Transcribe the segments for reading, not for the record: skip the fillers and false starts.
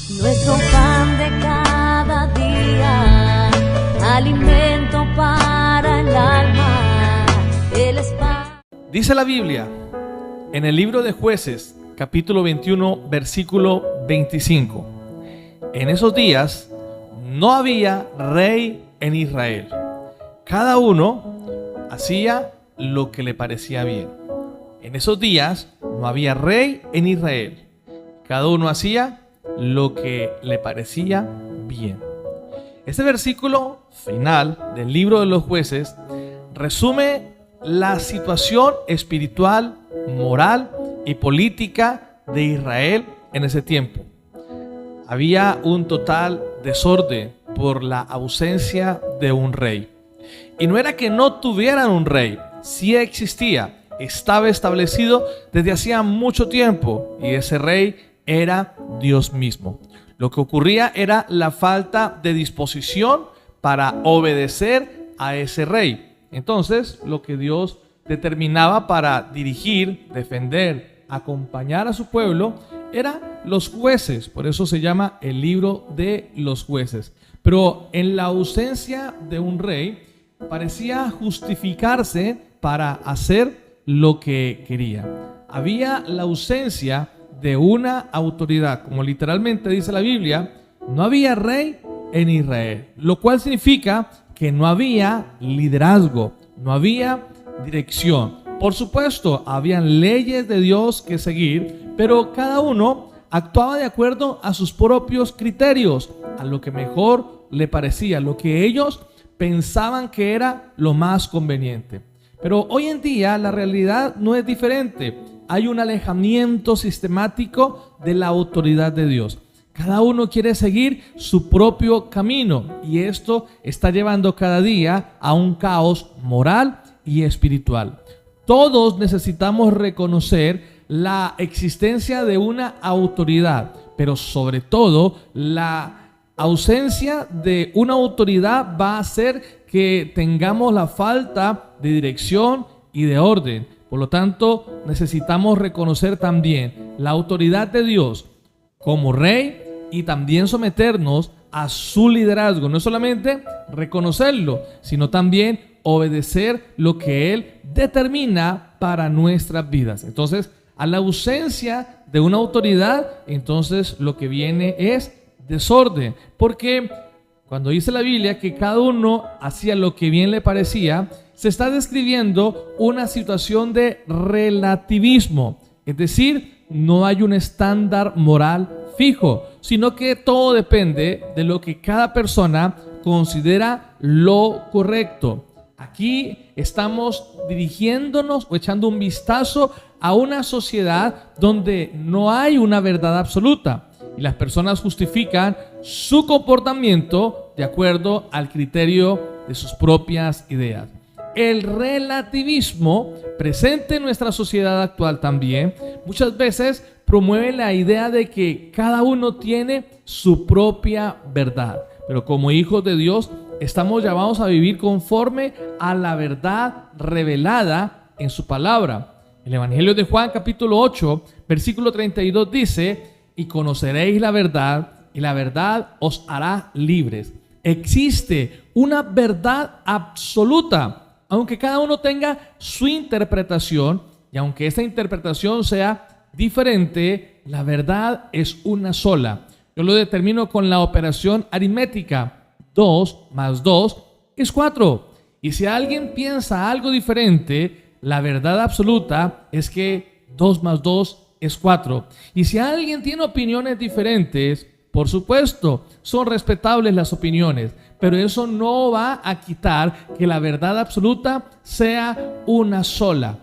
Nuestro pan de cada día, alimento para el alma, Él es pan. Dice la Biblia en el libro de Jueces, capítulo 21, versículo 25. En esos días no había rey en Israel. Cada uno hacía lo que le parecía bien. En esos días no había rey en Israel. Cada uno hacía lo que le parecía bien. Este versículo final del libro de los Jueces resume la situación espiritual, moral y política de Israel en ese tiempo. Había un total desorden por la ausencia de un rey. Y no era que no tuvieran un rey, sí existía, estaba establecido desde hacía mucho tiempo, y ese rey era Dios mismo. Lo que ocurría era la falta de disposición para obedecer a ese rey. Entonces, lo que Dios determinaba para dirigir, defender, acompañar a su pueblo eran los jueces. Por eso se llama el libro de los Jueces. Pero en la ausencia de un rey, parecía justificarse para hacer lo que quería. Había la ausencia de una autoridad, como literalmente dice la Biblia, no había rey en Israel, lo cual significa que no había liderazgo, no había dirección. Por supuesto, habían leyes de Dios que seguir, pero cada uno actuaba de acuerdo a sus propios criterios, a lo que mejor le parecía, lo que ellos pensaban que era lo más conveniente. Pero hoy en día la realidad no es diferente. Hay un alejamiento sistemático de la autoridad de Dios. Cada uno quiere seguir su propio camino, y esto está llevando cada día a un caos moral y espiritual. Todos necesitamos reconocer la existencia de una autoridad, pero sobre todo la ausencia de una autoridad va a hacer que tengamos la falta de dirección y de orden. Por lo tanto, necesitamos reconocer también la autoridad de Dios como rey y también someternos a su liderazgo. No solamente reconocerlo, sino también obedecer lo que Él determina para nuestras vidas. Entonces, a la ausencia de una autoridad, entonces lo que viene es desorden. Porque cuando dice la Biblia que cada uno hacía lo que bien le parecía, se está describiendo una situación de relativismo. Es decir, no hay un estándar moral fijo, sino que todo depende de lo que cada persona considera lo correcto. Aquí estamos dirigiéndonos o echando un vistazo a una sociedad donde no hay una verdad absoluta, y las personas justifican su comportamiento de acuerdo al criterio de sus propias ideas. El relativismo, presente en nuestra sociedad actual también, muchas veces promueve la idea de que cada uno tiene su propia verdad. Pero como hijos de Dios, estamos llamados a vivir conforme a la verdad revelada en su palabra. El Evangelio de Juan, capítulo 8, versículo 32 dice: y conoceréis la verdad, y la verdad os hará libres. Existe una verdad absoluta, aunque cada uno tenga su interpretación, y aunque esta interpretación sea diferente, la verdad es una sola. Yo lo determino con la operación aritmética. 2 más 2 es 4. Y si alguien piensa algo diferente, la verdad absoluta es que 2 más 2 es 4. Y si alguien tiene opiniones diferentes, por supuesto, son respetables las opiniones, pero eso no va a quitar que la verdad absoluta sea una sola.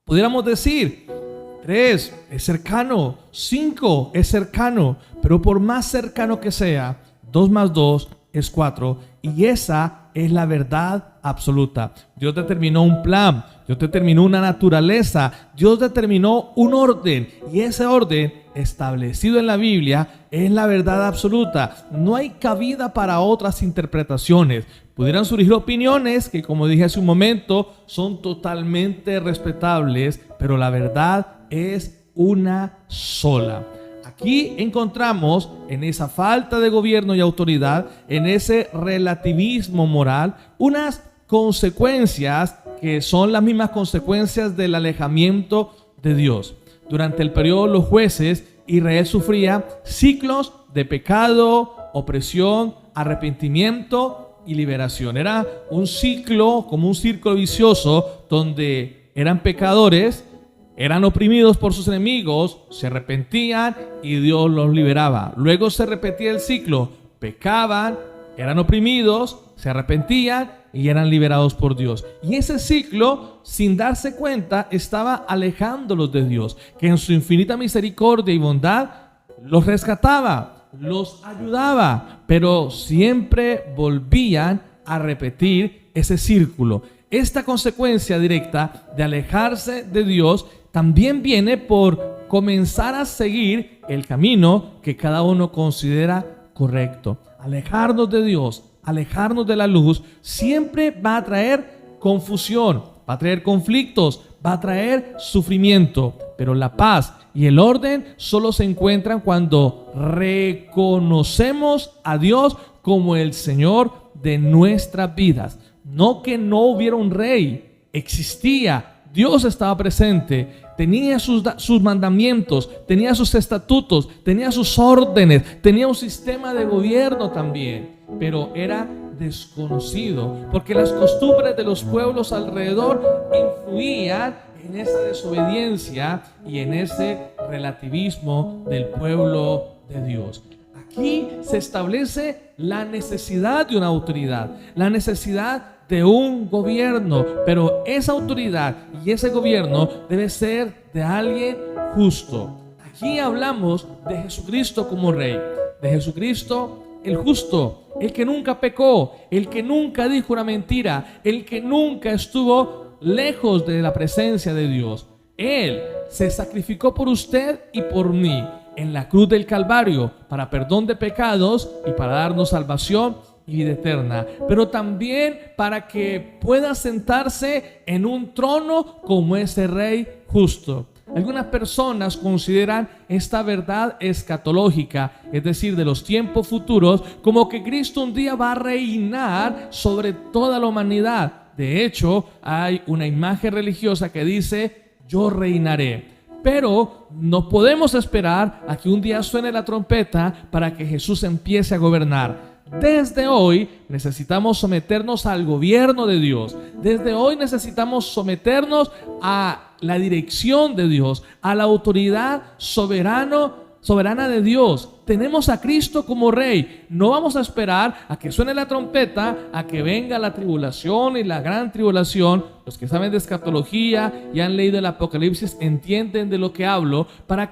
Pudiéramos decir, 3 es cercano, 5 es cercano, pero por más cercano que sea, 2 más 2 es 4, y esa es la verdad absoluta. Dios determinó un plan, Dios determinó una naturaleza, Dios determinó un orden, y ese orden establecido en la Biblia es la verdad absoluta. No hay cabida para otras interpretaciones. Pudieran surgir opiniones que, como dije hace un momento, son totalmente respetables, pero la verdad es una sola. Aquí encontramos en esa falta de gobierno y autoridad, en ese relativismo moral, unas consecuencias que son las mismas consecuencias del alejamiento de Dios. Durante el periodo de los jueces, Israel sufría ciclos de pecado, opresión, arrepentimiento y liberación. Era un ciclo, como un círculo vicioso, donde eran pecadores, eran oprimidos por sus enemigos, se arrepentían y Dios los liberaba. Luego se repetía el ciclo, pecaban, eran oprimidos, se arrepentían y eran liberados por Dios. Y ese ciclo, sin darse cuenta, estaba alejándolos de Dios, que en su infinita misericordia y bondad los rescataba, los ayudaba, pero siempre volvían a repetir ese círculo. Esta consecuencia directa de alejarse de Dios también viene por comenzar a seguir el camino que cada uno considera correcto. Alejarnos de Dios, alejarnos de la luz, siempre va a traer confusión, va a traer conflictos, va a traer sufrimiento. Pero la paz y el orden solo se encuentran cuando reconocemos a Dios como el Señor de nuestras vidas. No que no hubiera un rey, existía, Dios estaba presente, tenía sus mandamientos, tenía sus estatutos, tenía sus órdenes, tenía un sistema de gobierno también, pero era desconocido porque las costumbres de los pueblos alrededor influían en esa desobediencia y en ese relativismo del pueblo de Dios. Aquí se establece la necesidad de una autoridad, la necesidad de un gobierno, pero esa autoridad y ese gobierno debe ser de alguien justo. Aquí hablamos de Jesucristo como Rey, de Jesucristo el justo, el que nunca pecó, el que nunca dijo una mentira, el que nunca estuvo lejos de la presencia de Dios. Él se sacrificó por usted y por mí en la cruz del Calvario para perdón de pecados y para darnos salvación y vida eterna, pero también para que pueda sentarse en un trono como ese Rey justo. Algunas personas consideran esta verdad escatológica, es decir, de los tiempos futuros, como que Cristo un día va a reinar sobre toda la humanidad. De hecho, hay una imagen religiosa que dice: yo reinaré. Pero no podemos esperar a que un día suene la trompeta para que Jesús empiece a gobernar. Desde hoy necesitamos someternos al gobierno de Dios. Desde hoy necesitamos someternos a la dirección de Dios, a la autoridad soberana de Dios. Tenemos a Cristo como Rey. No vamos a esperar a que suene la trompeta, a que venga la tribulación y la gran tribulación. Los que saben de escatología y han leído el Apocalipsis entienden de lo que hablo, para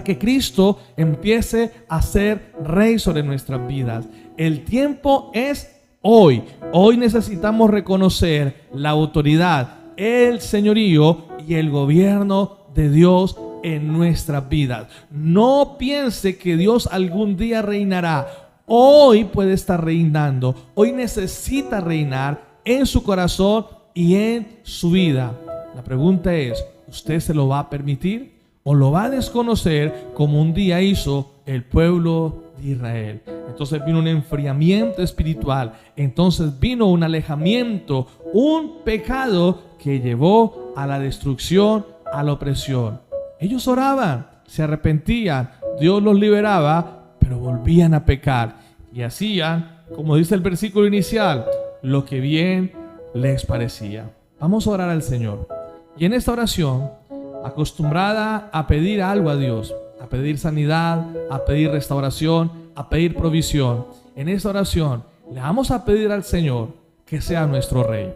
que Cristo empiece a ser Rey sobre nuestras vidas. El tiempo es hoy. Hoy necesitamos reconocer la autoridad, el señorío y el gobierno de Dios en nuestras vidas. No piense que Dios algún día reinará. Hoy puede estar reinando. Hoy necesita reinar en su corazón y en su vida. La pregunta es: ¿usted se lo va a permitir o lo va a desconocer como un día hizo el pueblo de Israel? Entonces vino un enfriamiento espiritual, entonces vino un alejamiento, un pecado que llevó a la destrucción, a la opresión. Ellos oraban, se arrepentían, Dios los liberaba, pero volvían a pecar y hacían, como dice el versículo inicial, lo que bien les parecía. Vamos a orar al Señor. Y en esta oración, acostumbrada a pedir algo a Dios, a pedir sanidad, a pedir restauración, a pedir provisión, en esta oración le vamos a pedir al Señor que sea nuestro Rey.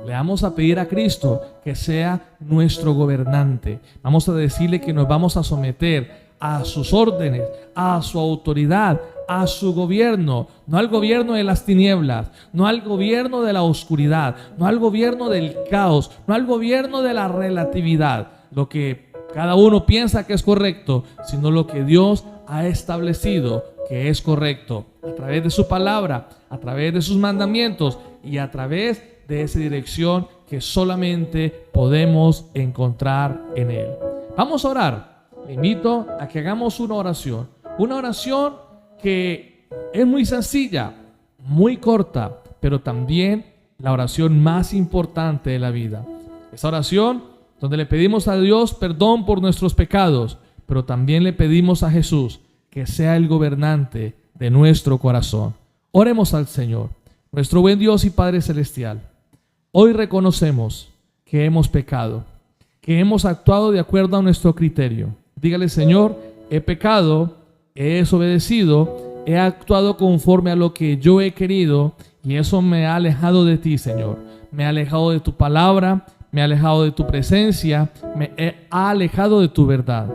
Le vamos a pedir a Cristo que sea nuestro gobernante. Vamos a decirle que nos vamos a someter a sus órdenes, a su autoridad, a su gobierno, no al gobierno de las tinieblas, no al gobierno de la oscuridad, no al gobierno del caos, no al gobierno de la relatividad, lo que cada uno piensa que es correcto, sino lo que Dios ha establecido que es correcto, a través de su palabra, a través de sus mandamientos y a través de esa dirección que solamente podemos encontrar en Él. Vamos a orar le invito a que hagamos una oración que es muy sencilla, muy corta, pero también la oración más importante de la vida. Esa oración donde le pedimos a Dios perdón por nuestros pecados, pero también le pedimos a Jesús que sea el gobernante de nuestro corazón. Oremos al Señor. Nuestro buen Dios y Padre Celestial, hoy reconocemos que hemos pecado, que hemos actuado de acuerdo a nuestro criterio. Dígale: Señor, he pecado, he desobedecido, he actuado conforme a lo que yo he querido y eso me ha alejado de ti, Señor. Me ha alejado de tu palabra, me ha alejado de tu presencia, me ha alejado de tu verdad.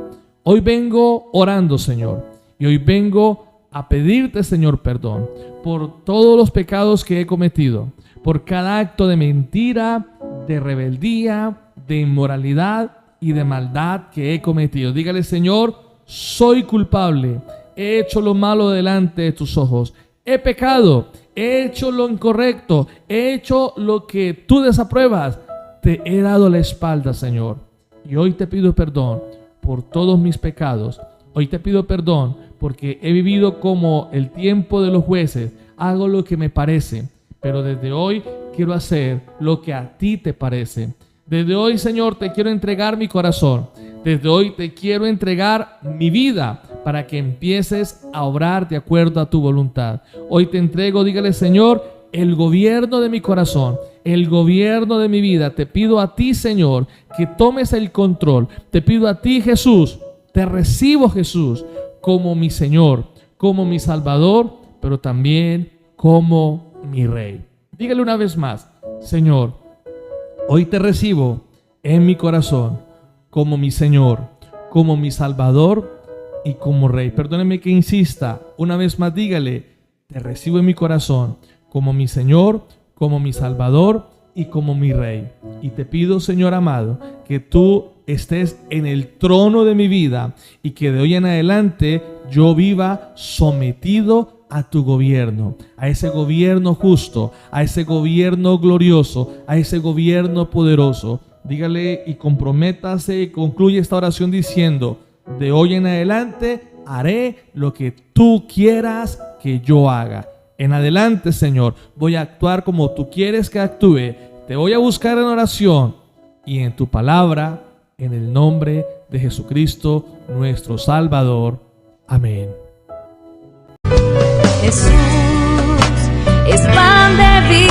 Hoy vengo orando, Señor, y hoy vengo a pedirte, Señor, perdón por todos los pecados que he cometido, por cada acto de mentira, de rebeldía, de inmoralidad y de maldad que he cometido. Dígale: Señor, soy culpable, he hecho lo malo delante de tus ojos, he pecado, he hecho lo incorrecto, he hecho lo que tú desapruebas, te he dado la espalda, Señor, y hoy te pido perdón por todos mis pecados. Hoy te pido perdón porque he vivido como el tiempo de los jueces, hago lo que me parece, pero desde hoy quiero hacer lo que a ti te parece. Desde hoy, Señor, te quiero entregar mi corazón. Desde hoy te quiero entregar mi vida para que empieces a obrar de acuerdo a tu voluntad. Hoy te entrego, dígale: Señor, el gobierno de mi corazón, el gobierno de mi vida. Te pido a ti, Señor, que tomes el control. Te pido a ti, Jesús, te recibo, Jesús, como mi Señor, como mi Salvador, pero también como mi Rey. Dígale una vez más: Señor, hoy te recibo en mi corazón como mi Señor, como mi Salvador y como Rey. Perdóneme que insista, una vez más dígale: te recibo en mi corazón como mi Señor, como mi Salvador y como mi Rey. Y te pido, Señor amado, que tú estés en el trono de mi vida y que de hoy en adelante yo viva sometido a tu gobierno, a ese gobierno justo, a ese gobierno glorioso, a ese gobierno poderoso. Dígale y comprométase y concluye esta oración diciendo: de hoy en adelante haré lo que tú quieras que yo haga. En adelante, Señor, voy a actuar como tú quieres que actúe. Te voy a buscar en oración y en tu palabra, en el nombre de Jesucristo, nuestro Salvador. Amén. Jesús es pan de vida.